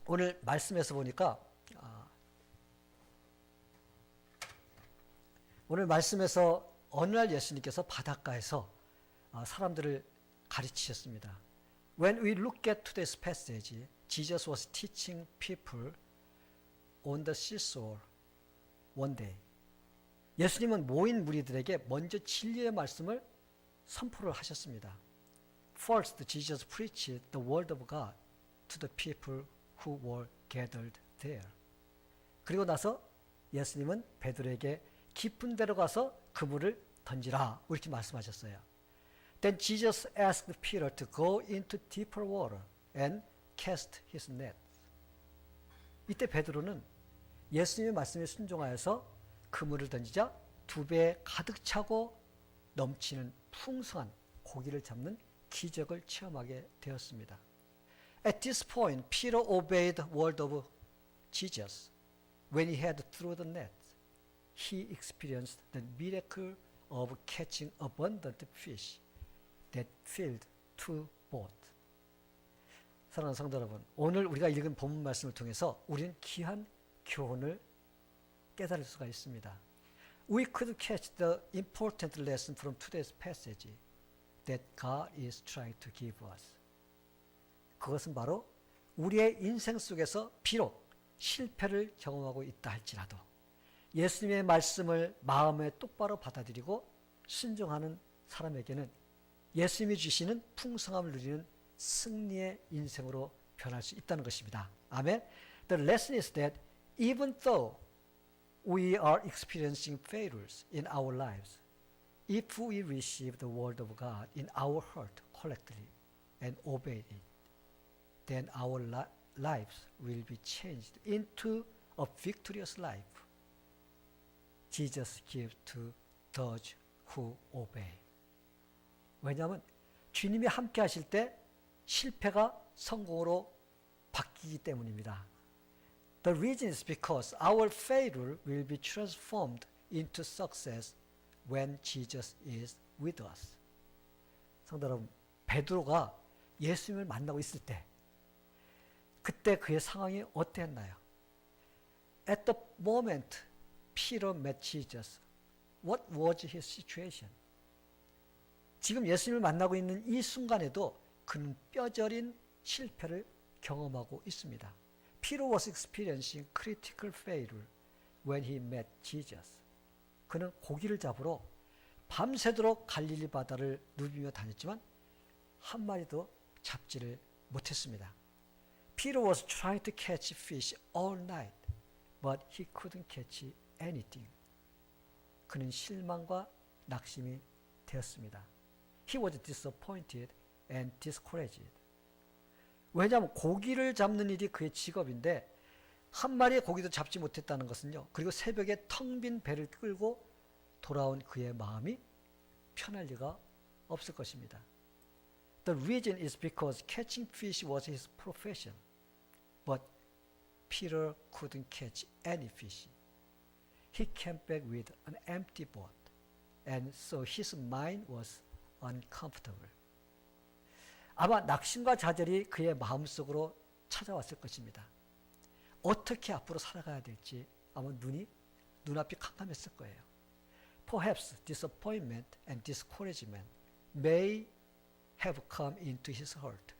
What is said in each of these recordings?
오늘 말씀에서 보니까 오늘 말씀에서 어느 날 예수님께서 바닷가에서 사람들을 가르치셨습니다. When we look at today's passage, Jesus was teaching people on the seashore one day. 예수님은 모인 무리들에게 먼저 진리의 말씀을 선포를 하셨습니다. First, Jesus preached the word of God to the people who were gathered there. 그리고 나서 예수님은 베드로에게 깊은 데로 가서 그물을 던지라 이렇게 말씀하셨어요. Then Jesus asked Peter to go into deeper water and cast his net. 이때 베드로는 예수님의 말씀에 순종하여서 그물을 던지자 2배 가득 차고 넘치는 풍성한 고기를 잡는 기적을 체험하게 되었습니다. At this point, Peter obeyed the word of Jesus. When he had thrown the net, he experienced the miracle of catching abundant fish that filled 2 boats. 사랑하는 성도 여러분, 오늘 우리가 읽은 본문 말씀을 통해서 우리는 귀한 교훈을 깨달을 수가 있습니다. We could catch the important lesson from today's passage that God is trying to give us. 그것은 바로 우리의 인생 속에서 비록 실패를 경험하고 있다 할지라도 예수님의 말씀을 마음에 똑바로 받아들이고 순종하는 사람에게는 예수님이 주시는 풍성함을 누리는 승리의 인생으로 변할 수 있다는 것입니다. 아멘. The lesson is that even though we are experiencing failures in our lives, if we receive the word of God in our heart correctly and obey it, then our lives will be changed into a victorious life. Jesus gives to those who obey. 왜냐하면 주님이 함께 하실 때 실패가 성공으로 바뀌기 때문입니다. The reason is because our failure will be transformed into success when Jesus is with us. 성도 여러분, 베드로가 예수님을 만나고 있을 때 그때 그의 상황이 어땠나요? At the moment Peter met Jesus, what was his situation? 지금 예수님을 만나고 있는 이 순간에도 그는 뼈저린 실패를 경험하고 있습니다. Peter was experiencing critical failure when he met Jesus. 그는 고기를 잡으러 밤새도록 갈릴리 바다를 누비며 다녔지만 한 마리도 잡지를 못했습니다. Peter was trying to catch fish all night, but he couldn't catch anything. 그는 실망과 낙심이 되었습니다. He was disappointed and discouraged. 왜냐하면 고기를 잡는 일이 그의 직업인데 한 마리의 고기도 잡지 못했다는 것은요. 그리고 새벽에 텅 빈 배를 끌고 돌아온 그의 마음이 편할 리가 없을 것입니다. The reason is because catching fish was his profession. But Peter couldn't catch any fish. He came back with an empty boat. And so his mind was uncomfortable. 아마 낙심과 좌절이 그의 마음속으로 찾아왔을 것입니다. 어떻게 앞으로 살아가야 될지 아마 눈앞이 캄캄했을 거예요. Perhaps disappointment and discouragement may have come into his heart.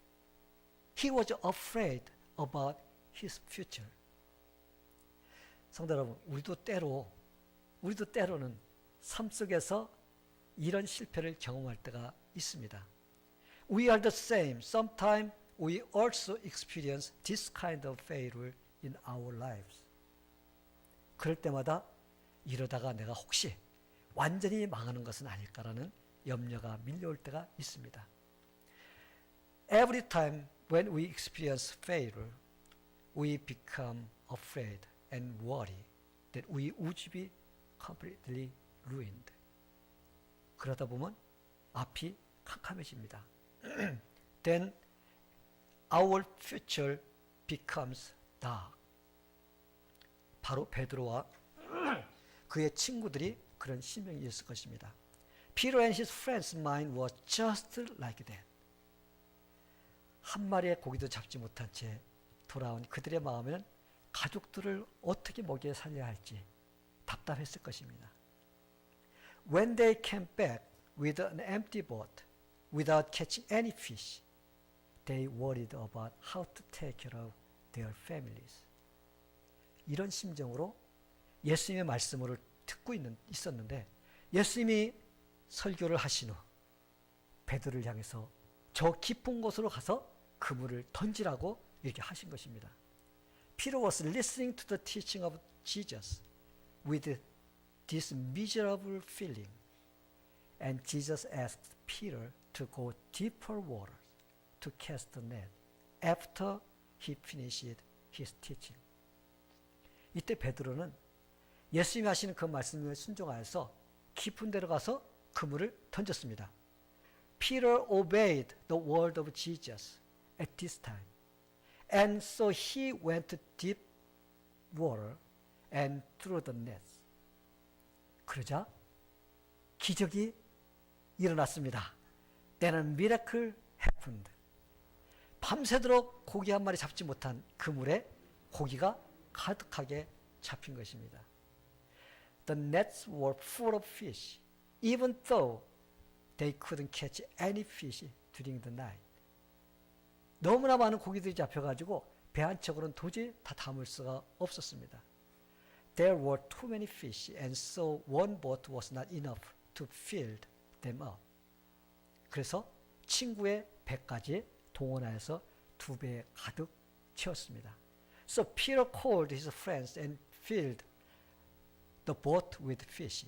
He was afraid about his future. 성도 여러분, 우리도 때로는 삶 속에서 이런 실패를 경험할 때가 있습니다. We are the same. Sometimes we also experience this kind of failure in our lives. 그럴 때마다 이러다가 내가 혹시 완전히 망하는 것은 아닐까라는 염려가 밀려올 때가 있습니다. Every time when we experience failure, we become afraid and worry that we would be completely ruined. 그러다 보면 앞이 캄캄해집니다. Then our future becomes dark. 바로 베드로와 그의 친구들이 그런 심정이었을 것입니다. Peter and his friends' mind was just like that. 한 마리의 고기도 잡지 못한 채 돌아온 그들의 마음에는 가족들을 어떻게 먹여 살려야 할지 답답했을 것입니다. When they came back with an empty boat, without catching any fish, they worried about how to take care of their families. 이런 심정으로 예수님의 말씀을 듣고 있었는데 예수님이 설교를 하신 후 베드로를 향해서 저 깊은 곳으로 가서 그물을 던지라고 이렇게 하신 것입니다. Peter was listening to the teaching of Jesus with this miserable feeling, and Jesus asked Peter to go deeper water to cast the net after he finished his teaching. 이때 베드로는 예수님이 하시는 그 말씀에 순종하여서 깊은 데로 가서 그물을 던졌습니다. Peter obeyed the word of Jesus at this time, and so he went to deep water and threw the nets. 그러자 기적이 일어났습니다. Then a miracle happened. 밤새도록 고기 한 마리 잡지 못한 그물에 고기가 가득하게 잡힌 것입니다. The nets were full of fish, even though they couldn't catch any fish during the night. 너무나 많은 고기들이 잡혀가지고 배 한 척으로는 도저히 다 담을 수가 없었습니다. There were too many fish, and so one boat was not enough to fill them up. 그래서 친구의 배까지 동원하여서 2배 가득 채웠습니다. So Peter called his friends and filled the boat with fish.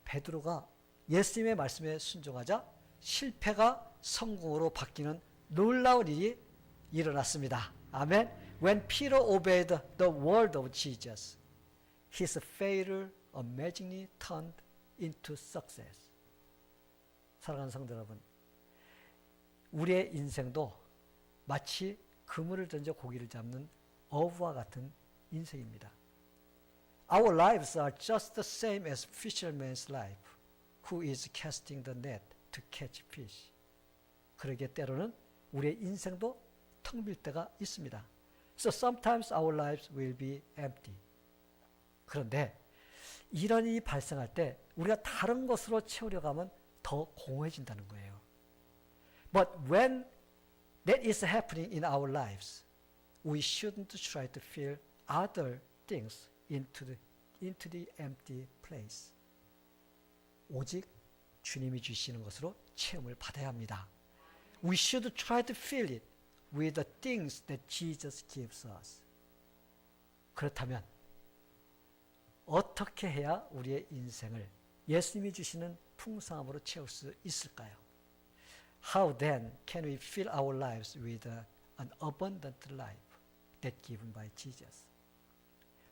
베드로가 예수님의 말씀에 순종하자 실패가 성공으로 바뀌는 놀라운 일이 일어났습니다. 아멘. When Peter obeyed the word of Jesus, his failure amazingly turned into success. 사랑하는 성도 여러분, 우리의 인생도 마치 그물을 던져 고기를 잡는 어부와 같은 인생입니다. Our lives are just the same as fisherman's life, who is casting the net to catch fish. 그러기에 때로는 우리의 인생도 텅 빌 때가 있습니다. So sometimes our lives will be empty. 그런데 이런 일이 발생할 때 우리가 다른 것으로 채우려고 하면 더 공허해진다는 거예요. But when that is happening in our lives, we shouldn't try to fill other things into the empty place. 오직 주님이 주시는 것으로 체험을 받아야 합니다. We should try to fill it with the things that Jesus gives us. 그렇다면 어떻게 해야 우리의 인생을 예수님이 주시는 풍성함으로 채울 수 있을까요? How then can we fill our lives with an abundant life that given by Jesus?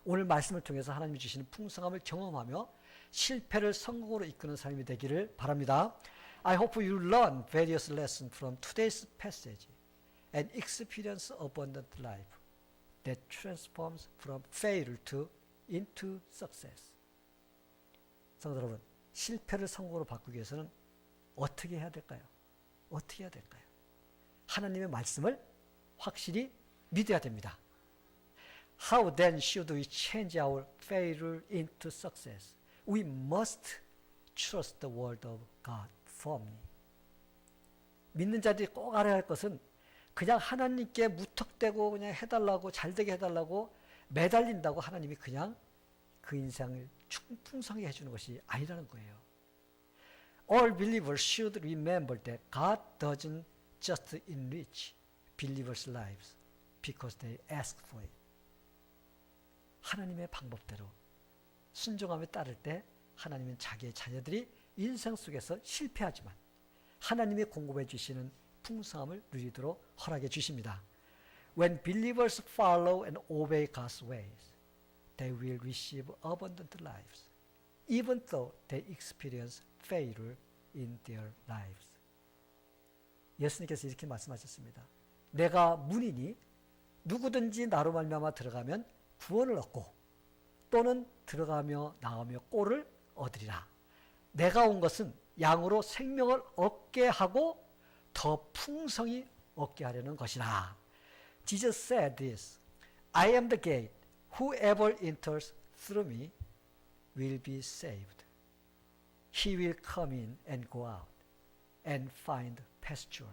오늘 말씀을 통해서 하나님이 주시는 풍성함을 경험하며 실패를 성공으로 이끄는 삶이 되기를 바랍니다. I hope you learn various lessons from today's passage and experience abundant life that transforms from failure into success. 성도 여러분, 실패를 성공으로 바꾸기 위해서는 어떻게 해야 될까요? 어떻게 해야 될까요? 하나님의 말씀을 확실히 믿어야 됩니다. How then should we change our failure into success? We must trust the word of God firmly. 믿는 자들이 꼭 알아야 할 것은 그냥 하나님께 무턱대고 그냥 해달라고 잘되게 해달라고 매달린다고 하나님이 그냥 그 인생을 풍성하게 해주는 것이 아니라는 거예요. All believers should remember that God doesn't just enrich believers' lives because they ask for it. 하나님의 방법대로 순종함에 따를 때 하나님은 자기의 자녀들이 인생 속에서 실패하지만 하나님이 공급해 주시는 풍성함을 누리도록 허락해 주십니다. When believers follow and obey God's ways, they will receive abundant lives, even though they experience failure in their lives. 예수님께서 이렇게 말씀하셨습니다. 내가 문이니 누구든지 나로 말미암아 들어가면 구원을 얻고 또는 들어가며 나오며 꼴을 얻으리라. 내가 온 것은 양으로 생명을 얻게 하고 더 풍성히 얻게 하려는 것이라. Jesus said this, I am the gate. Whoever enters through me will be saved. He will come in and go out and find pasture.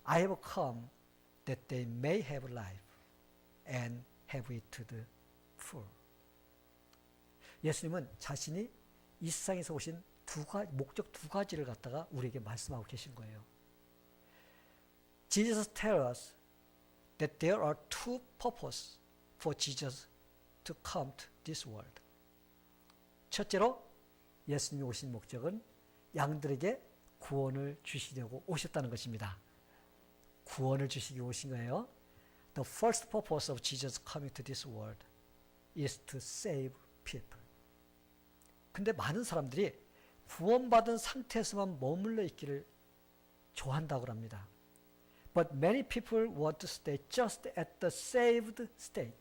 I have come that they may have life and have it to the full. 예수님은 자신이 이 세상에서 오신 목적 두 가지를 갖다가 우리에게 말씀하고 계신 거예요. Jesus tells us that there are two purposes for Jesus to come to this world. 첫째로 예수님이 오신 목적은 양들에게 구원을 주시려고 오셨다는 것입니다. 구원을 주시기 오신 거예요. The first purpose of Jesus coming to this world is to save people. 근데 많은 사람들이 구원받은 상태에서만 머물러 있기를 좋아한다고 합니다. But many people want to stay just at the saved state.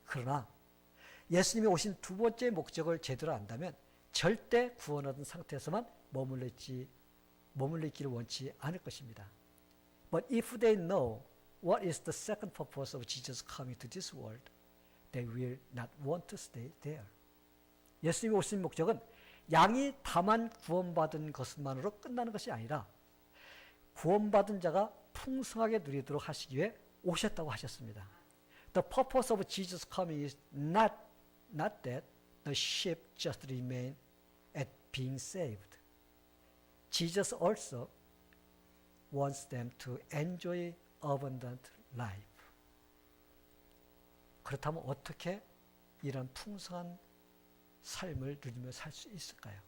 그러나 예수님이 오신 두 번째 목적을 제대로 안다면 절대 구원 얻은 상태에서만 머물러 있기를 원치 않을 것입니다. But if they know what is the second purpose of Jesus coming to this world, they will not want to stay there. 예수님이 오신 목적은 양이 다만 구원받은 것만으로 끝나는 것이 아니라 구원받은 자가 풍성하게 누리도록 하시기 위해 오셨다고 하셨습니다. The purpose of Jesus coming is not that the sheep just remain at being saved. Jesus also wants them to enjoy abundant life. 그렇다면 어떻게 이런 풍성한 삶을 누리며 살 수 있을까요?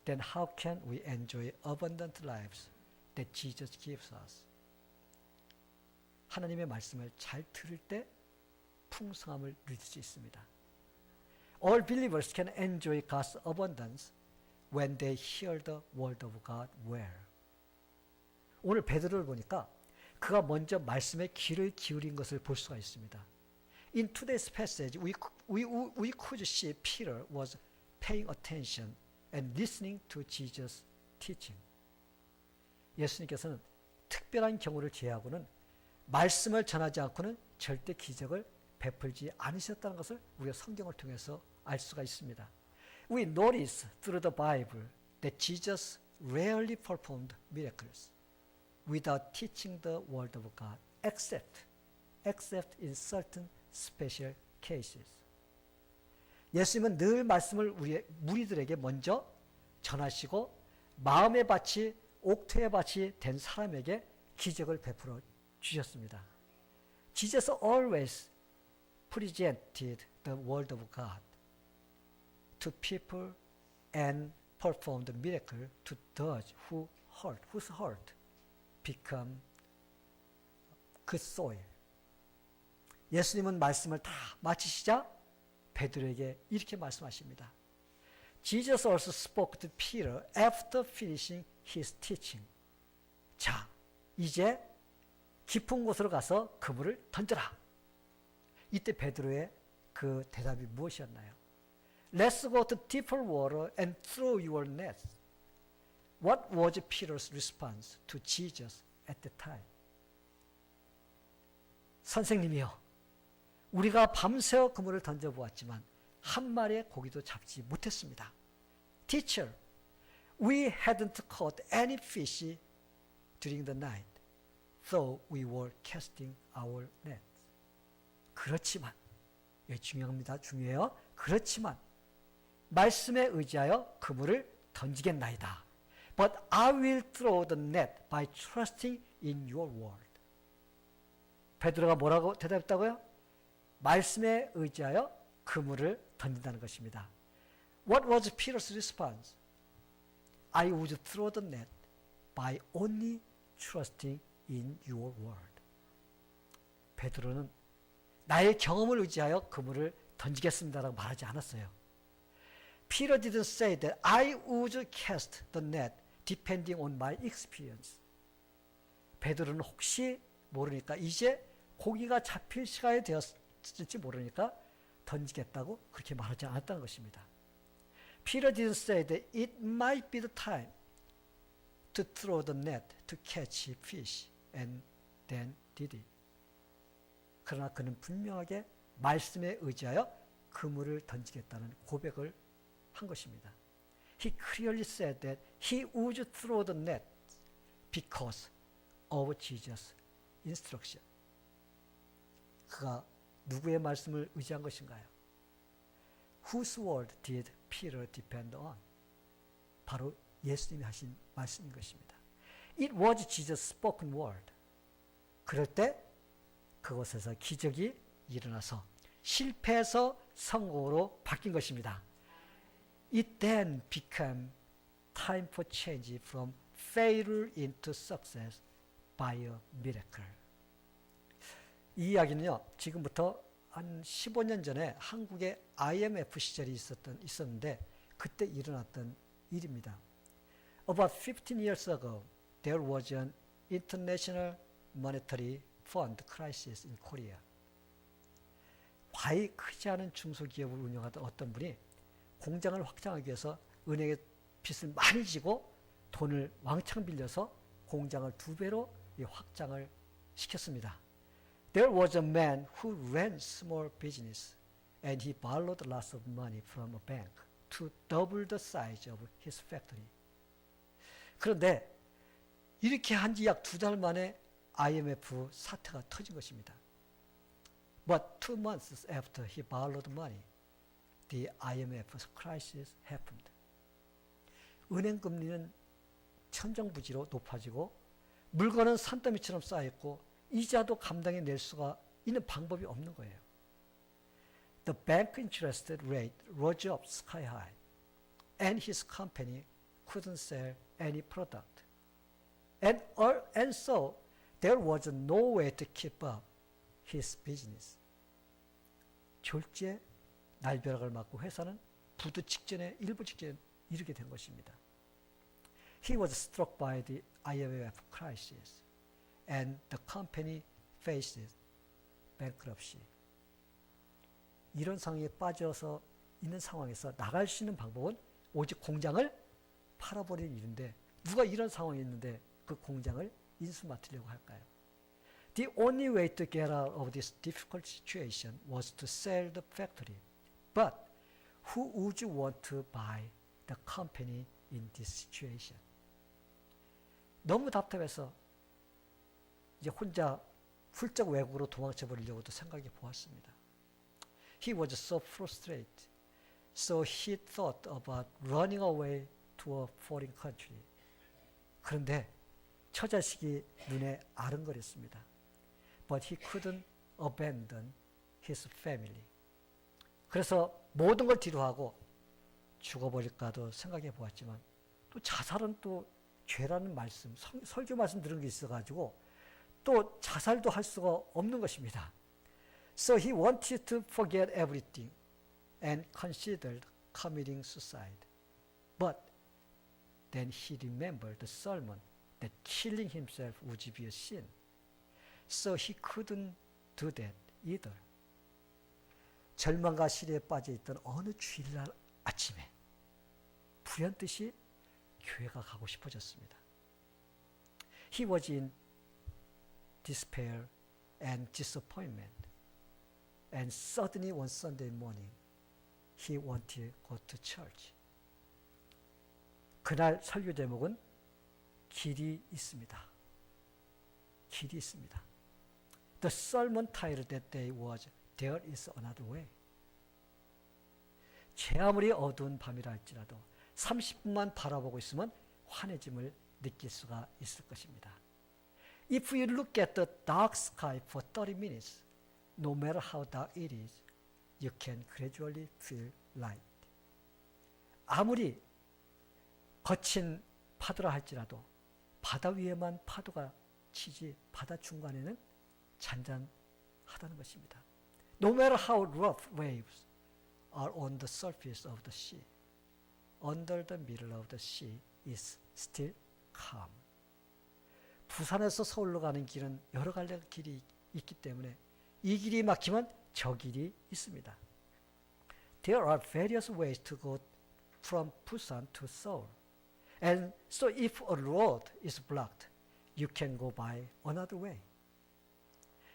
Then how can we enjoy abundant lives that Jesus gives us? 하나님의 말씀을 잘 들을 때 풍성함을 누릴 수 있습니다. All believers can enjoy God's abundance when they hear the word of God well. 오늘 베드로를 보니까 그가 먼저 말씀에 귀를 기울인 것을 볼 수가 있습니다. In today's passage, we could see Peter was paying attention and listening to Jesus' teaching. 예수님께서는 특별한 경우를 제외하고는 말씀을 전하지 않고는 절대 기적을 베풀지 않으셨다는 것을 우리가 성경을 통해서 알 수가 있습니다. We notice through the Bible that Jesus rarely performed miracles without teaching the word of God, except in certain special cases. 예수님은 늘 말씀을 우리 무리들에게 먼저 전하시고 마음의 밭이 옥토의 밭이 된 사람에게 기적을 베풀어 주셨습니다. Jesus always presented the word of God to people and performed the miracle to those whose heart become good soil. 예수님은 말씀을 다 마치시자 베드로에게 이렇게 말씀하십니다. Jesus also spoke to Peter after finishing his teaching. 자, 이제 깊은 곳으로 가서 그물을 던져라. 이때 베드로의 그 대답이 무엇이었나요? Let's go to deeper water and throw your nets. What was Peter's response to Jesus at the time? 선생님이요, 우리가 밤새워 그물을 던져보았지만 한 마리의 고기도 잡지 못했습니다. Teacher, we hadn't caught any fish during the night, though we were casting our nets. 그렇지만, 이게 중요합니다. 중요해요. 그렇지만 말씀에 의지하여 그물을 던지겠나이다. But I will throw the net by trusting in your word. 베드로가 뭐라고 대답했다고요? 말씀에 의지하여 그물을 던진다는 것입니다. What was Peter's response? I would throw the net by only trusting in your word. 베드로는 나의 경험을 의지하여 그물을 던지겠습니다라고 말하지 않았어요. Peter didn't say that I would cast the net depending on my experience. 베드로는 혹시 모르니까 이제 고기가 잡힐 시간이 되었을지 모르니까 던지겠다고 그렇게 말하지 않았다는 것입니다. Peter didn't say that it might be the time to throw the net to catch fish and then did it. 그러나 그는 분명하게 말씀에 의지하여 그물을 던지겠다는 고백을 한 것입니다. He clearly said that he would throw the net because of Jesus' instruction. 그가 누구의 말씀을 의지한 것인가요? Whose word did Peter depend on? 바로 예수님이 하신 말씀인 것입니다. It was Jesus' spoken word. 그럴 때 그곳에서 기적이 일어나서 실패에서 성공으로 바뀐 것입니다. It then became time for change from failure into success by a miracle. 이 이야기는요, 지금부터 한 15년 전에 한국에 IMF 시절이 있었는데 그때 일어났던 일입니다. About 15 years ago, there was an international monetary fund crisis in Korea. 과히 크지 않은 중소기업을 운영하던 어떤 분이 공장을 확장하기 위해서 은행에 빚을 많이 지고 돈을 왕창 빌려서 공장을 2배로 확장을 시켰습니다. There was a man who ran small business and he borrowed lots of money from a bank to double the size of his factory. 그런데 이렇게 한 지 약 2달 만에 IMF 사태가 터진 것입니다. But 2 months after he borrowed money, the IMF crisis happened. 은행 금리는 천정부지로 높아지고 물건은 산더미처럼 쌓였고 이자도 감당해 낼 수가 있는 방법이 없는 거예요. The bank interest rate rose up sky high, and his company couldn't sell any product. And so there was no way to keep up his business. 졸지에 날벼락을 맞고 회사는 부도 직전에 일부 직전에 이르게 된 것입니다. He was struck by the IMF crisis, and the company faced bankruptcy. 이런 상황에 빠져서 있는 상황에서 나갈 수 있는 방법은 오직 공장을 팔아버리는 일인데 누가 이런 상황에 있는데 그 공장을 인수 맡으려고 할까요? The only way to get out of this difficult situation was to sell the factory. But who would want to buy the company in this situation? 너무 답답해서 이제 혼자 훌쩍 외국으로 도망쳐 버리려고도 생각해 보았습니다. He was so frustrated, so he thought about running away to a foreign country. 그런데 처자식이 눈에 아른거렸습니다. But he couldn't abandon his family. 그래서 모든 걸 뒤로하고 죽어버릴까도 생각해 보았지만 또 자살은 또 죄라는 말씀, 설교 말씀 들은 게 있어가지고 또 자살도 할 수가 없는 것입니다. So he wanted to forget everything and considered committing suicide. But then he remembered the sermon that killing himself would be a sin. So he couldn't do that either. 절망과 시리에 빠져있던 어느 주일날 아침에 불현듯이 교회가 가고 싶어졌습니다. He was in despair and disappointment. And suddenly one Sunday morning, he wanted to go to church. 그날 설교 제목은 길이 있습니다. 길이 있습니다. The sermon title that day was There is another way. 제 아무리 어두운 밤이라 할지라도 30분만 바라보고 있으면 환해짐을 느낄 수가 있을 것입니다. If you look at the dark sky for 30 minutes, no matter how dark it is, you can gradually feel light. 아무리 거친 파도라 할지라도 바다 위에만 파도가 치지 바다 중간에는 잔잔하다는 것입니다. No matter how rough waves are on the surface of the sea, under the middle of the sea is still calm. 부산에서 서울로 가는 길은 여러 갈래 길이 있기 때문에 이 길이 막히면 저 길이 있습니다. There are various ways to go from Busan to Seoul. And so if a road is blocked, you can go by another way.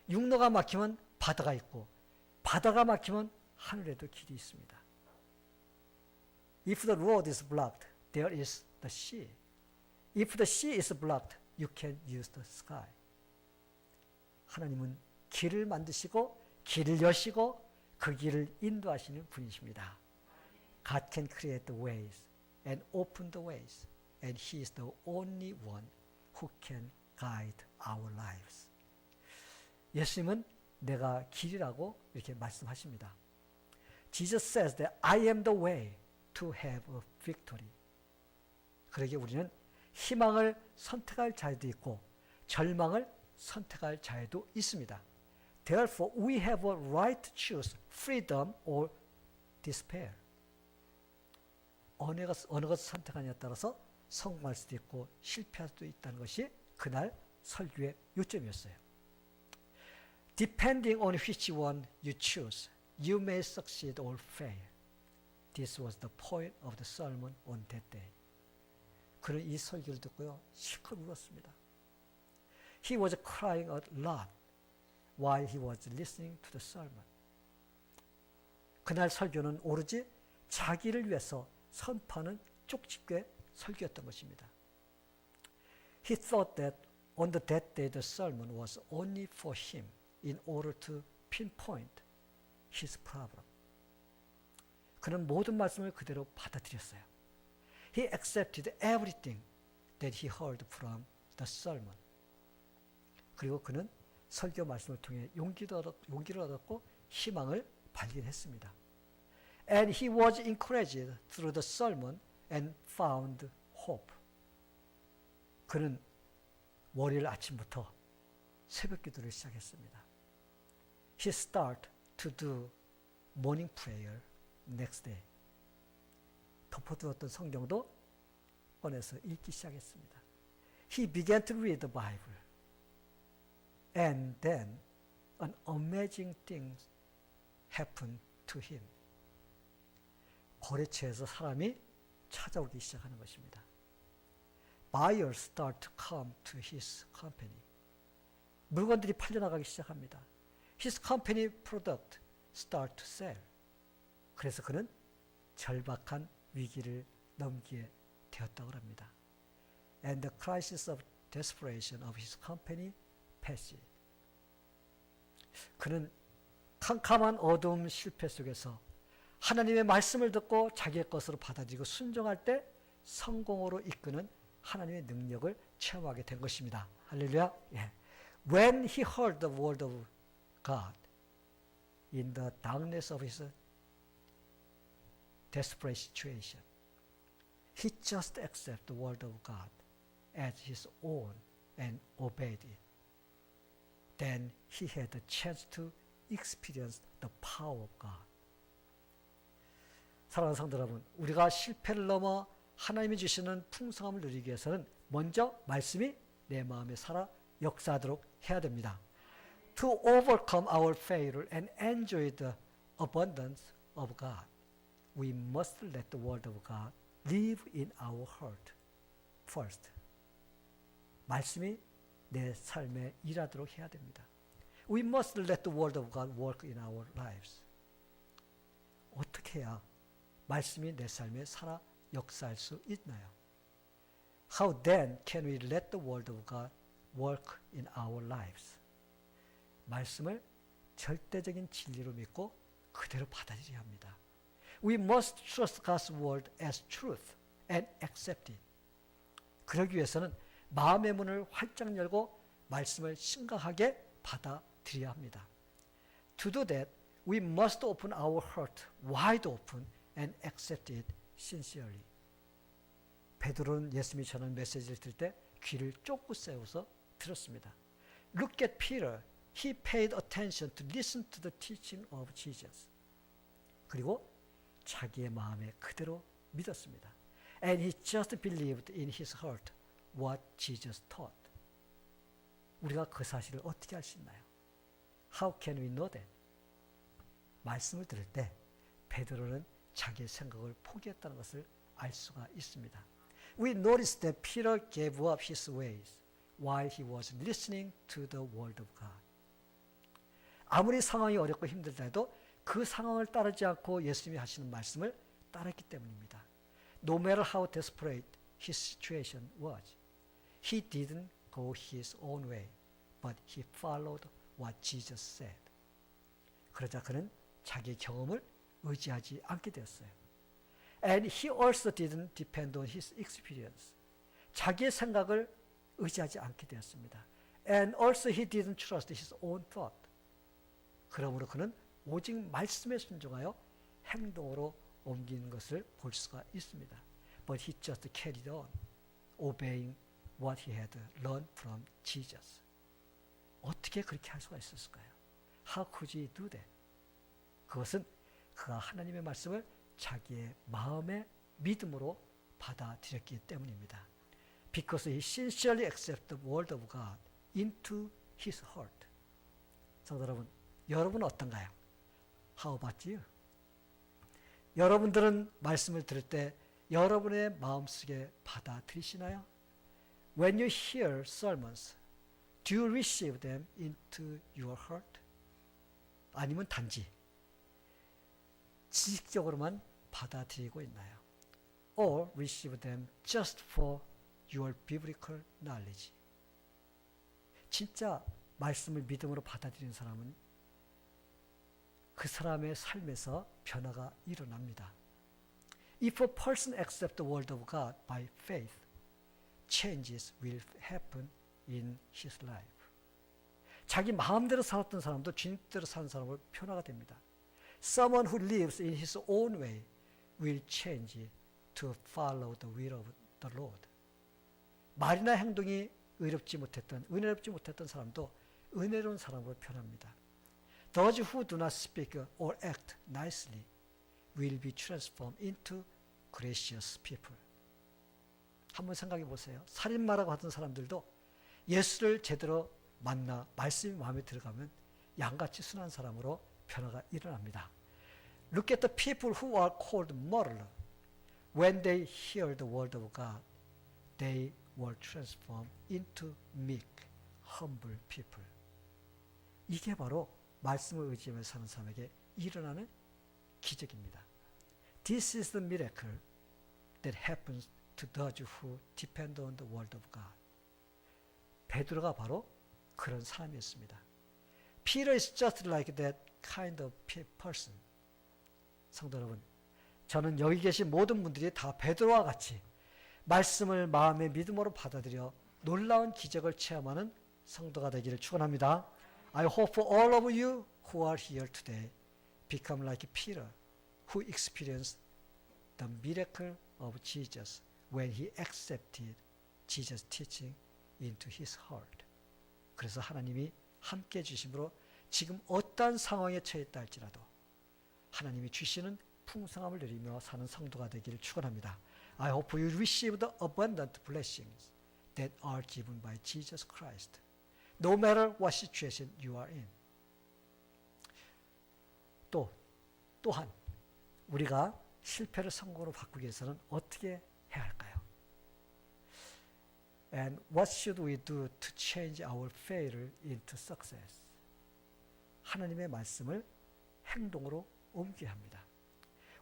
육로가 막히면 바다가 있고 바다가 막히면 하늘에도 길이 있습니다. If the road is blocked, there is the sea. If the sea is blocked, you can use the sky. 하나님은 길을 만드시고 길을 여시고 그 길을 인도하시는 분이십니다. God can create the ways and open the ways, and He is the only one who can guide our lives. 예수님은 내가 길이라고 이렇게 말씀하십니다. Jesus says that I am the way to have a victory. 그러기에 우리는 희망을 선택할 자유도 있고 절망을 선택할 자유도 있습니다. Therefore, we have a right to choose freedom or despair. 어느 것을 선택하냐에 따라서 성공할 수도 있고 실패할 수도 있다는 것이 그날 설교의 요점이었어요. Depending on which one you choose, you may succeed or fail. This was the point of the sermon on that day. 그는 이 설교를 듣고요, 실컷 울었습니다. He was crying a lot while he was listening to the sermon. 그날 설교는 오로지 자기를 위해서 선포하는 쪽집게 설교였던 것입니다. He thought that on that day the sermon was only for him in order to pinpoint his problem. 그는 모든 말씀을 그대로 받아들였어요. He accepted everything that he heard from the sermon. 그리고 그는 설교 말씀을 통해 용기를 얻었고 희망을 발견했습니다. And he was encouraged through the sermon and found hope. 그는 월요일 아침부터 새벽 기도를 시작했습니다. He started to do morning prayer next day. 덮어두었던 성경도 꺼내서 읽기 시작했습니다. He began to read the Bible. And then an amazing thing happened to him. 거래처에서 사람이 찾아오기 시작하는 것입니다. Buyers start to come to his company. 물건들이 팔려나가기 시작합니다. His company product start to sell. 그래서 그는 절박한 위기를 넘기게 되었다고 합니다. And the crisis of desperation of his company passed. 그는 캄캄한 어두움 실패 속에서 하나님의 말씀을 듣고 자기의 것으로 받아들이고 순종할 때 성공으로 이끄는 하나님의 능력을 체험하게 된 것입니다. 할렐루야. 예. When he heard the word of God in the darkness of his desperate situation, he just accepted the word of God as his own and obeyed it. Then he had a chance to experience the power of God. 사랑하는 성도 여러분, 우리가 실패를 넘어 하나님이 주시는 풍성함을 누리기 위해서는 먼저 말씀이 내 마음에 살아 역사하도록 해야 됩니다. To overcome our failure and enjoy the abundance of God, we must let the word of God live in our heart first. 말씀이 내 삶에 일하도록 해야 됩니다. We must let the word of God work in our lives. 어떻게 해야 말씀이 내 삶에 살아 역사할 수 있나요? How then can we let the word of God work in our lives? 말씀을 절대적인 진리로 믿고 그대로 받아들여야 합니다. We must trust God's word as truth and accept it. 그러기 위해서는 마음의 문을 활짝 열고 말씀을 심각하게 받아들여야 합니다. To do that, we must open our heart wide open and accept it sincerely. 베드로는 예수님이 전하는 메시지를 들을 때 귀를 쫑긋 세워서 들었습니다. Look at Peter. He paid attention to listen to the teaching of Jesus. 그리고 자기의 마음에 그대로 믿었습니다. And he just believed in his heart what Jesus taught. 우리가 그 사실을 어떻게 알 수 있나요? How can we know that? 말씀을 들을 때 베드로는 자기의 생각을 포기했다는 것을 알 수가 있습니다. We notice that Peter gave up his ways while he was listening to the word of God. 아무리 상황이 어렵고 힘들다 해도 그 상황을 따르지 않고 예수님이 하시는 말씀을 따랐기 때문입니다. No matter how desperate his situation was, he didn't go his own way, but he followed what Jesus said. 그러자 그는 자기의 경험을 의지하지 않게 되었어요. And he also didn't depend on his experience. 자기의 생각을 의지하지 않게 되었습니다. And also he didn't trust his own thought. 그러므로 그는 오직 말씀에 순종하여 행동으로 옮기는 것을 볼 수가 있습니다. But he just carried on, obeying what he had learned from Jesus. 어떻게 그렇게 할 수가 있었을까요? How could he do that? 그것은 그가 하나님의 말씀을 자기의 마음의 믿음으로 받아들였기 때문입니다. Because he sincerely accepted the word of God into his heart. 성도 여러분, 여러분은 어떤가요? How about you? 여러분들은 말씀을 들을 때 여러분의 마음속에 받아들이시나요? When you hear sermons, do you receive them into your heart? 아니면 단지 지식적으로만 받아들이고 있나요? Or receive them just for your biblical knowledge? 진짜 말씀을 믿음으로 받아들이는 사람은 그 사람의 삶에서 변화가 일어납니다. If a person accepts the word of God by faith, changes will happen in his life. 자기 마음대로 살았던 사람도 주님대로 사는 사람으로 변화가 됩니다. Someone who lives in his own way will change to follow the will of the Lord. 말이나 행동이 은혜롭지 못했던 사람도 은혜로운 사람으로 변합니다. Those who do not speak or act nicely will be transformed into gracious people. 한번 생각해 보세요. 살인마라고 하던 사람들도 예수를 제대로 만나 말씀이 마음에 들어가면 양같이 순한 사람으로 변화가 일어납니다. Look at the people who are called murderer. When they hear the word of God, they were transformed into meek, humble people. 이게 바로 말씀을 의지하며 사는 사람에게 일어나는 기적입니다. This is the miracle that happens to those who depend on the word of God. 베드로가 바로 그런 사람이었습니다. Peter is just like that kind of person. 성도 여러분, 저는 여기 계신 모든 분들이 다 베드로와 같이 말씀을 마음의 믿음으로 받아들여 놀라운 기적을 체험하는 성도가 되기를 축원합니다. I hope for all of you who are here today become like Peter, who experienced the miracle of Jesus when he accepted Jesus' teaching into his heart. 그래서 하나님이 함께 주심으로 지금 어떠한 상황에 처했다 할지라도 하나님이 주시는 풍성함을 누리며 사는 성도가 되기를 축원합니다. I hope you receive the abundant blessings that are given by Jesus Christ, no matter what situation you are in. 또한 우리가 실패를 성공으로 바꾸기 위해서는 어떻게 해야 할까요? And what should we do to change our failure into success? 하나님의 말씀을 행동으로 옮겨야 합니다.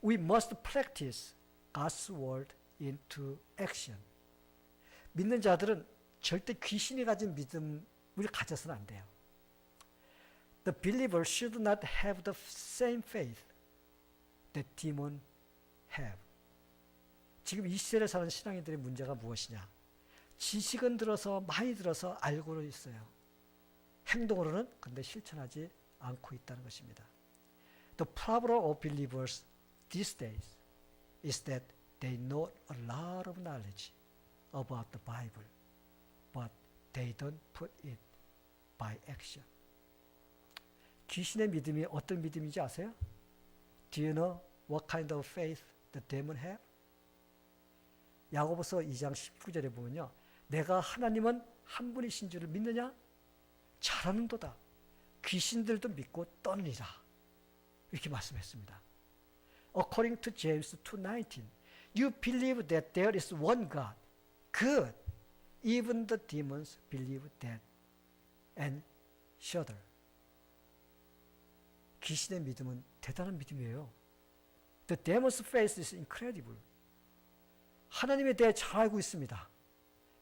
We must practice God's word into action. 믿는 자들은 절대 귀신이 가진 믿음을 가져서는 안 돼요. The believer should not have the same faith that demons have. 지금 이 시대에 사는 신앙인들의 문제가 무엇이냐? 지식은 들어서 많이 들어서 알고는 있어요. 행동으로는 근데 실천하지 않고 있다는 것입니다. The problem of believers these days is that they know a lot of knowledge about the Bible, but they don't put it by action. 귀신의 믿음이 어떤 믿음인지 아세요? Do you know what kind of faith the demon have? 야고보서 2장 19절에 보면요. 내가 하나님은 한 분이신 줄을 믿느냐? 잘하는도다. 귀신들도 믿고 떠느니라. 이렇게 말씀했습니다. According to James 2:19, you believe that there is one God. Good. Even the demons believe that and shudder. 귀신의 믿음은 대단한 믿음이에요. The demon's faith is incredible. 하나님에 대해 잘 알고 있습니다.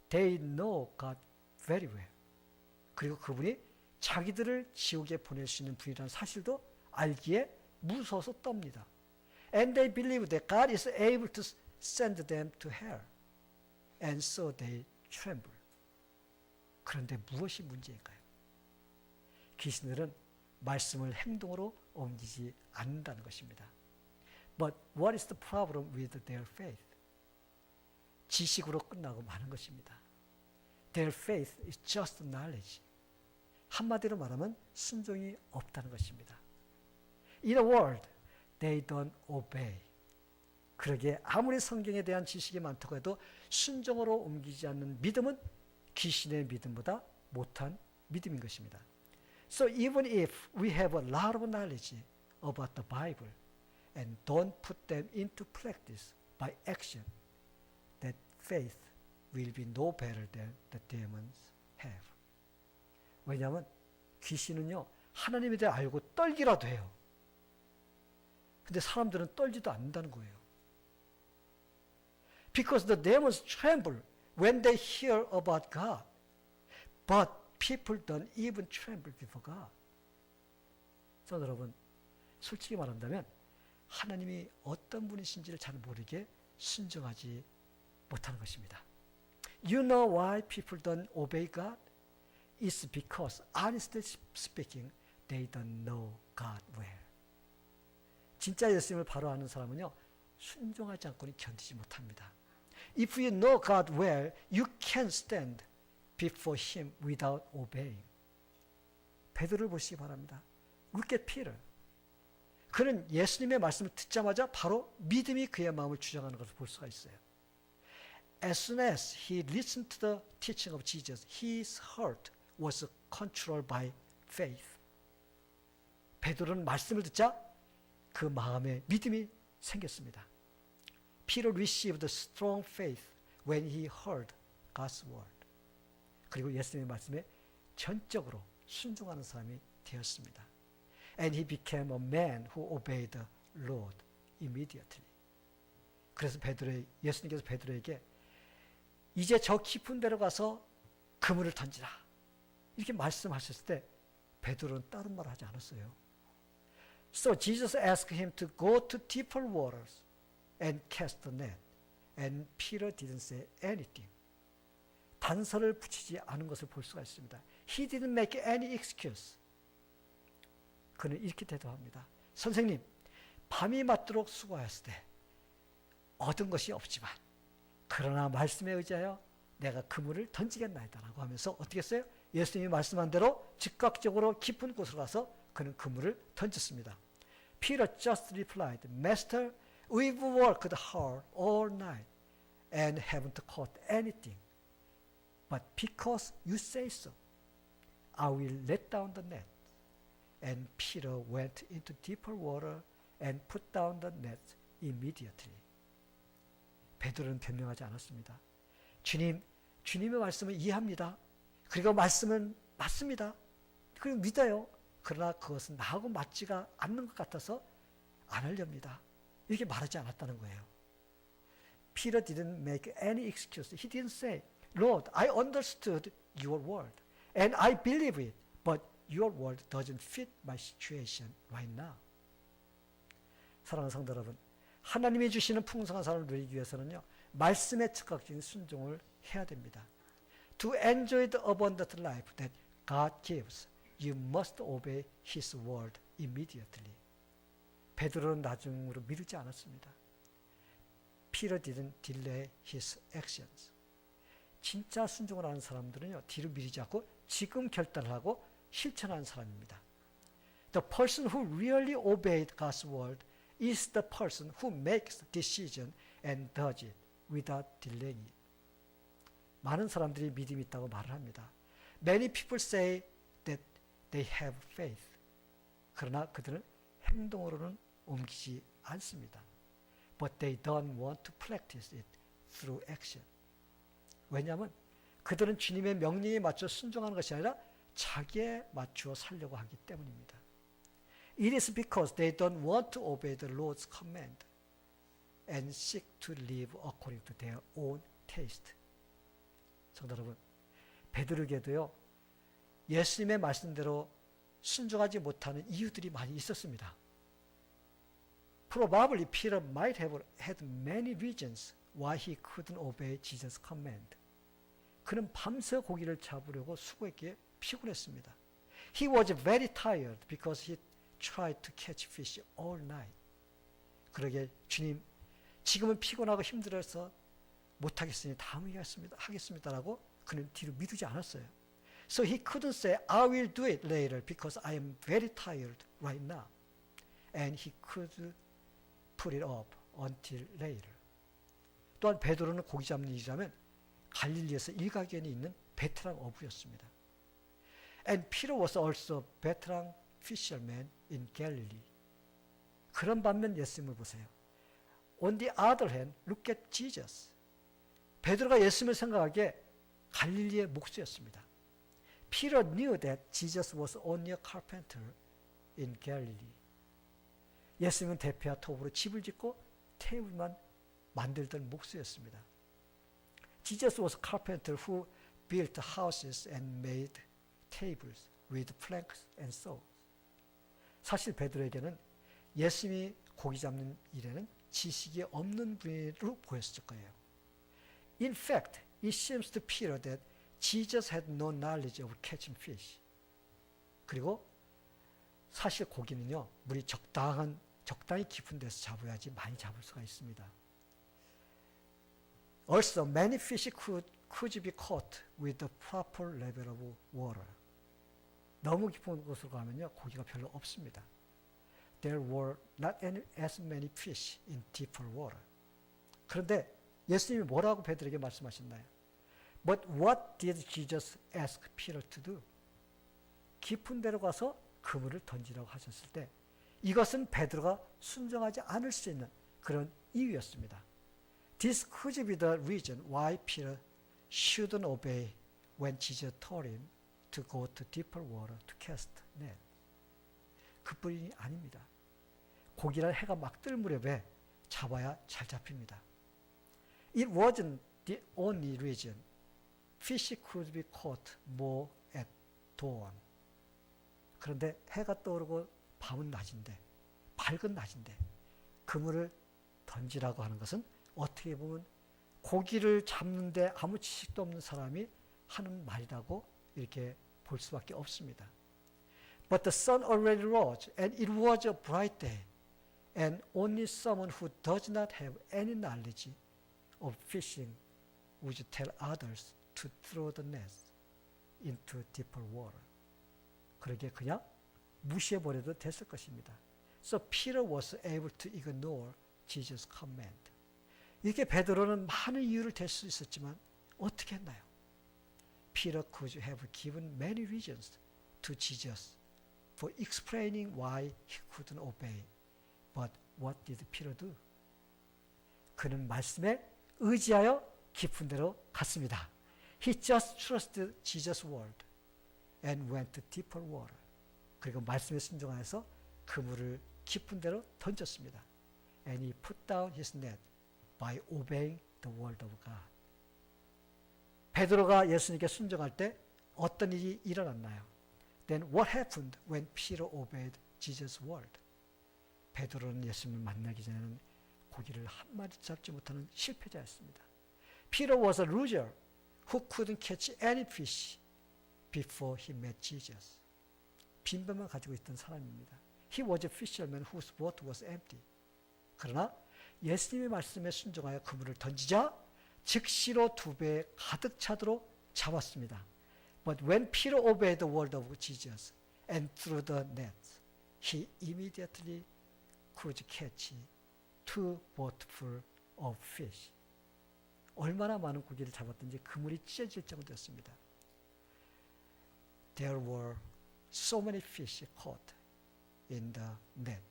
They know God very well. 그리고 그분이 자기들을 지옥에 보낼 수 있는 분이라는 사실도 알기에 무서워서 떱니다. And they believe that God is able to send them to hell. And so they tremble. 그런데 무엇이 문제인가요? 귀신들은 말씀을 행동으로 옮기지 않는다는 것입니다. But what is the problem with their faith? 지식으로 끝나고 마는 것입니다. Their faith is just knowledge. 한마디로 말하면 순종이 없다는 것입니다. In a word, they don't obey. 그러기에 아무리 성경에 대한 지식이 많다고 해도 순종으로 옮기지 않는 믿음은 귀신의 믿음보다 못한 믿음인 것입니다. So even if we have a lot of knowledge about the Bible and don't put them into practice by action, that faith will be no better than the demons have. 왜냐하면 귀신은요, 하나님에 대해 알고 떨기라도 해요. 근데 사람들은 떨지도 않는다는 거예요. Because the demons tremble when they hear about God. But people don't even tremble before God. 자, 여러분, 솔직히 말한다면 하나님이 어떤 분이신지를 잘 모르게 순종하지 못하는 것입니다. You know why people don't obey God? It's because, honestly speaking, they don't know God well. 진짜 예수님을 바로 아는 사람은요, 순종하지 않고는 견디지 못합니다. If you know God well, you can stand before Him without obeying. 베드로를 보시기 바랍니다. Look at Peter. 그는 예수님의 말씀을 듣자마자 바로 믿음이 그의 마음을 주장하는 것을 볼 수가 있어요. As soon as he listened to the teaching of Jesus, his heart was controlled by faith. 베드로는 말씀을 듣자 그 마음에 믿음이 생겼습니다. Peter received strong faith when he heard God's word. 그리고 예수님의 말씀에 전적으로 순종하는 사람이 되었습니다. And he became a man who obeyed the Lord immediately. 그래서 예수님께서 베드로에게 이제 저 깊은 데로 가서 그물을 던지라 이렇게 말씀하셨을 때 베드로는 다른 말을 하지 않았어요. So Jesus asked him to go to deeper waters and cast the net. And Peter didn't say anything. 단서를 붙이지 않은 것을 볼 수가 있습니다. He didn't make any excuse. 그는 이렇게 대답합니다. 선생님, 밤이 맞도록 수고하였을 때 얻은 것이 없지만 그러나 말씀에 의지하여 내가 그물을 던지겠나이다 라고 하면서 어떻게 했어요? 예수님이 말씀한 대로 즉각적으로 깊은 곳으로 가서 그는 그물을 던졌습니다. Peter just replied, Master, we've worked hard all night and haven't caught anything. But because you say so, I will let down the net. And Peter went into deeper water and put down the net immediately. 베드로는 변명하지 않았습니다. 주님의 말씀을 이해합니다. 그리고 말씀은 맞습니다. 그리고 믿어요. 그러나 그것은 나하고 맞지가 않는 것 같아서 안 하렵니다. 이렇게 말하지 않았다는 거예요. Peter didn't make any excuse. He didn't say, Lord, I understood your word and I believe it, but your word doesn't fit my situation right now. 사랑하는 성도 여러분, 하나님이 주시는 풍성한 삶을 누리기 위해서는요, 말씀에 즉각적인 순종을 해야 됩니다. To enjoy the abundant life that God gives, you must obey His word immediately. 베드로는 나중으로 미루지 않았습니다. Peter didn't delay his actions. 진짜 순종을 하는 사람들은요, 뒤로 미루지 않고 지금 결단을 하고 실천하는 사람입니다. The person who really obeyed God's word is the person who makes decision and does it without delaying it. 많은 사람들이 믿음이 있다고 말을 합니다. Many people say that they have faith. 그러나 그들은 행동으로는 옮기지 않습니다. But they don't want to practice it through action. 왜냐하면 그들은 주님의 명령에 맞춰 순종하는 것이 아니라 자기에 맞추어 살려고 하기 때문입니다. It is because they don't want to obey the Lord's command and seek to live according to their own taste. 성도 여러분, 베드로에게도요, 예수님의 말씀대로 순종하지 못하는 이유들이 많이 있었습니다. Probably Peter might have had many reasons why he couldn't obey Jesus' command. 그는 밤새 고기를 잡으려고 수고했기에 피곤했습니다. He was very tired because he tried to catch fish all night. 그러게 주님, 지금은 피곤하고 힘들어서 못하겠으니 다음에 하겠습니다라고 그는 뒤로 미루지 않았어요. So he couldn't say, I will do it later because I am very tired right now. And he could put it up until later. 또한 베드로는 고기 잡는 일이라면 갈릴리에서 일가견이 있는 베테랑 어부였습니다. And Peter was also a veteran fisherman in Galilee. 그런 반면 예수님을 보세요. On the other hand, look at Jesus. 베드로가 예수님을 생각하기에 갈릴리의 목수였습니다. Peter knew that Jesus was only a carpenter in Galilee. 예수님은 대패와 톱으로 집을 짓고 테이블만 만들던 목수였습니다. Jesus was a carpenter who built houses and made tables with planks and saws. 사실 베드로에게는 예수님이 고기 잡는 일에는 지식이 없는 분으로 보였을 거예요. In fact, it seems to Peter that Jesus had no knowledge of catching fish. 그리고 사실 고기는요, 물이 적당히 깊은 데서 잡아야지 많이 잡을 수가 있습니다. Also, many fish could be caught with the proper level of water. 너무 깊은 곳으로 가면요, 고기가 별로 없습니다. There were not as many fish in deeper water. 그런데 예수님이 뭐라고 베드로에게 말씀하셨나요? But what did Jesus ask Peter to do? 깊은 데로 가서 그물을 던지라고 하셨을 때 이것은 베드로가 순종하지 않을 수 있는 그런 이유였습니다. This could be the reason why Peter shouldn't obey when Jesus told him to go to deeper water to cast net. 그뿐이 아닙니다. 고기란 해가 막 뜰 무렵에 잡아야 잘 잡힙니다. It wasn't the only reason. Fish could be caught more at dawn. 그런데 해가 떠오르고 밤은 낮인데, 밝은 낮인데 그물을 던지라고 하는 것은 어떻게 보면 고기를 잡는데 아무 지식도 없는 사람이 하는 말이라고 이렇게 볼 수밖에 없습니다. But the sun already rose and it was a bright day and only someone who does not have any knowledge of fishing would tell others to throw the nets into deeper water. 그러게 그냥 무시해버려도 됐을 것입니다. So Peter was able to ignore Jesus' command. 이렇게 베드로는 많은 이유를 댈 수 있었지만 어떻게 했나요? Peter could have given many reasons to Jesus for explaining why he couldn't obey. But what did Peter do? 그는 말씀에 의지하여 깊은 데로 갔습니다. He just trusted Jesus' word and went to deeper water. 그리고 말씀에 순종하여서 그물을 깊은 데로 던졌습니다. And he put down his net by obeying the word of God. 베드로가 예수님께 순종할 때 어떤 일이 일어났나요? Then what happened when Peter obeyed Jesus' word? 베드로는 예수님을 만나기 전에는 고기를 한 마리 잡지 못하는 실패자였습니다. Peter was a loser who couldn't catch any fish before he met Jesus. 빈배만 가지고 있던 사람입니다. He was a fisherman whose boat was empty. 그러나 예수님의 말씀에 순종하여 그물을 던지자 즉시로 2배 가득 차도록 잡았습니다. But when Peter obeyed the word of Jesus and threw the nets, he immediately could catch 2 boatfuls of fish. 얼마나 많은 고기를 잡았든지 그물이 찢어질 정도였습니다. There were so many fish caught in the net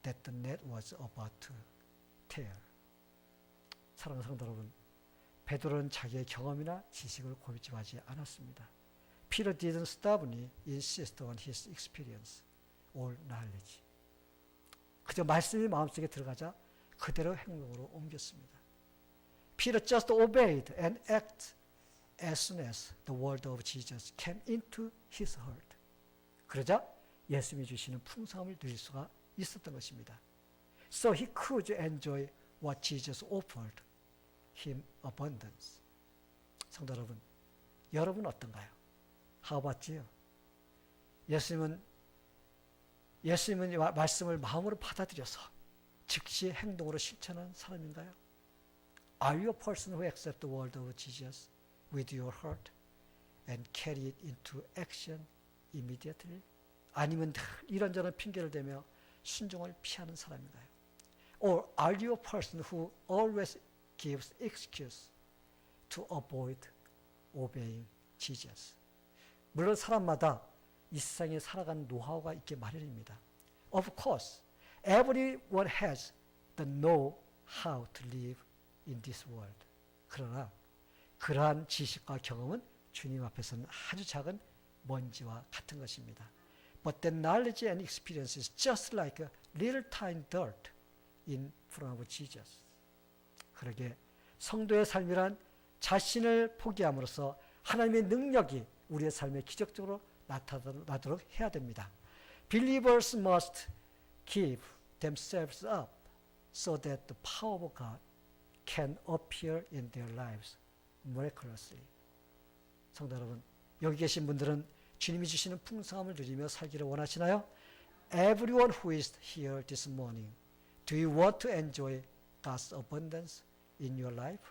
that the net was about to tear. 사랑하는 성도 여러분, 베드로는 자기의 경험이나 지식을 고집하지 않았습니다. Peter didn't stubbornly insist on his experience all knowledge. 그저 말씀이 마음속에 들어가자 그대로 행동으로 옮겼습니다. Peter just obeyed and acted as soon as the word of Jesus came into his heart. 그러자 예수님이 주시는 풍성함을 누릴 수가 있었던 것입니다. So he could enjoy what Jesus offered him abundance. 성도 여러분, 여러분 어떤가요? How about you? 예수님은 말씀을 마음으로 받아들여서 즉시 행동으로 실천하는 사람인가요? Are you a person who accepts the word of Jesus with your heart and carry it into action immediately? 아니면 늘 이런저런 핑계를 대며 순종을 피하는 사람인가요? Or are you a person who always gives excuse to avoid obeying Jesus? 물론 사람마다 이 세상에 살아가는 노하우가 있기 마련입니다. Of course, everyone has the know how to live in this world. 그러나 그러한 지식과 경험은 주님 앞에서는 아주 작은 먼지와 같은 것입니다. But the knowledge and experience is just like a little tiny dirt in front of Jesus. 그러게 성도의 삶이란 자신을 포기함으로써 하나님의 능력이 우리의 삶에 기적적으로 나타나도록 해야 됩니다. Believers must give themselves up so that the power of God can appear in their lives miraculously. 성도 여러분, 여기 계신 분들은 주님이 주시는 풍성함을 누리며 살기를 원하시나요? Everyone who is here this morning, do you want to enjoy God's abundance in your life?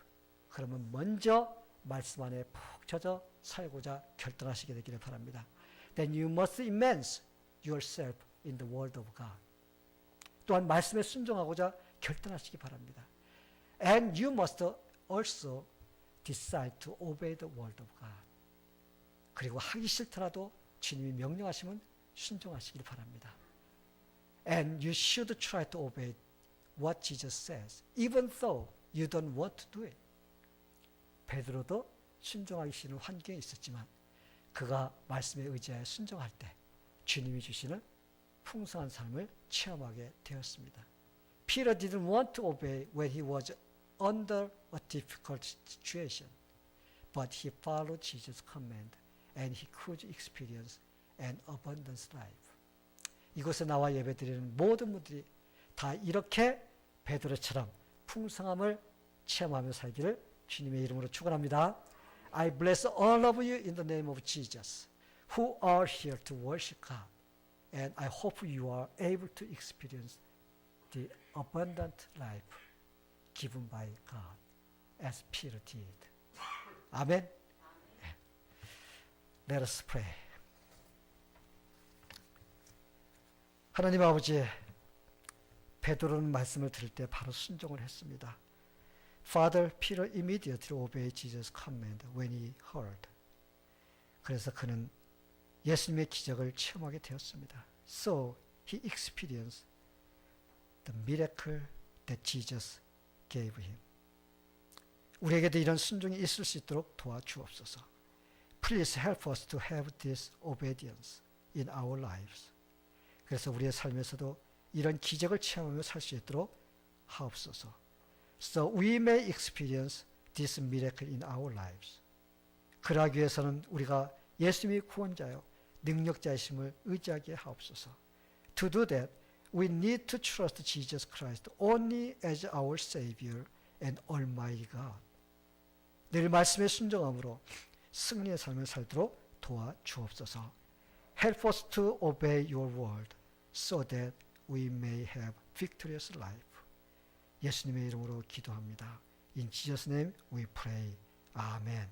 그러면 먼저 말씀 안에 푹 젖어 살고자 결단하시게 되기를 바랍니다. Then you must immerse yourself in the word of God. 또한 말씀에 순종하고자 결단하시기 바랍니다. And you must also decide to obey the word of God. 그리고 하기 싫더라도 주님이 명령하시면 순종하시길 바랍니다. And you should try to obey what Jesus says, even though you don't want to do it. 베드로도 순종하기 싫은 환경에 있었지만 그가 말씀에 의지하여 순종할 때 주님이 주시는 풍성한 삶을 체험하게 되었습니다. Peter didn't want to obey when he was under a difficult situation, but he followed Jesus' command and he could experience an abundant life. 이곳에 나와 예배드리는 모든 분들이 다 이렇게 베드로처럼 풍성함을 체험하며 살기를 주님의 이름으로 축원합니다. I bless all of you in the name of Jesus who are here to worship God. And I hope you are able to experience the abundant life given by God as Peter did. 아멘. Let us pray. 하나님 아버지, 베드로는 말씀을 들을 때 바로 순종을 했습니다. Father, Peter immediately obeyed Jesus' command when he heard. 그래서 그는 예수님의 기적을 체험하게 되었습니다. So he experienced the miracle that Jesus gave him. 우리에게도 이런 순종이 있을 수 있도록 도와주옵소서. Please help us to have this obedience in our lives. 그래서 우리의 삶에서도 이런 기적을 체험하며 살 수 있도록 하옵소서. So we may experience this miracle in our lives. 그러기 위해서는 우리가 예수님이 구원자요 능력자이심을 의지하게 하옵소서. To do that, we need to trust Jesus Christ only as our Savior and Almighty God. 늘 말씀에 순종함으로 승리의 삶을 살도록 도와주옵소서. Help us to obey your word so that we may have victorious life. 예수님의 이름으로 기도합니다. In Jesus' name we pray. Amen.